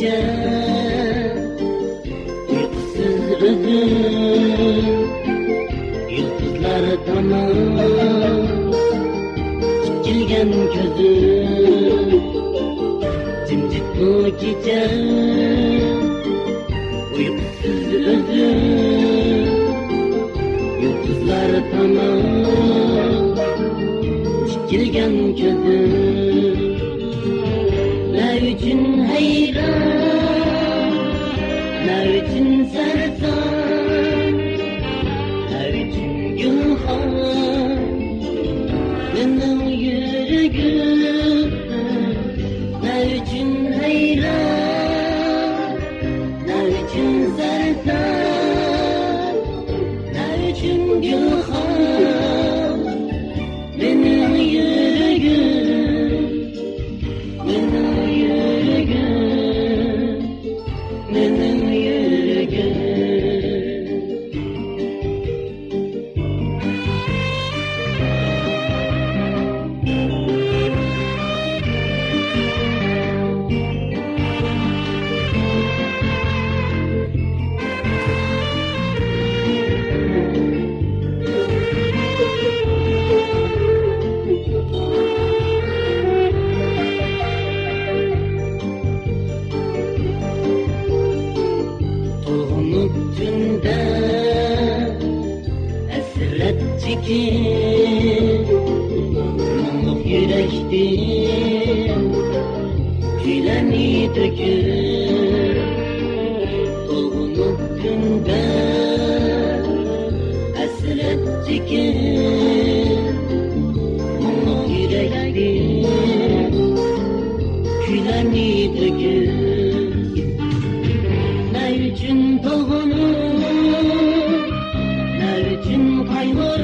gece uykusuz özüm, yıldızlar tamam çekilgen gözüm, cimcik bu gece uykusuz özüm, yıldızlar tamam çekilgen gözüm. Ne üçün heyran, ne üçün sertan, ne üçün gülhan, benim yüreğim. Ne üçün heyran, ne üçün sertan, ne üçün gülhan, benim yüreğim, benim yüreğim, benim yüreğim. Tünde esret çekip yanıp yürektim, küleni döküp. Dolgunluk tünde esret çekip yanıp yürektim, küleni döküp. Ne üçün dolgunum, ne üçün kaygırım,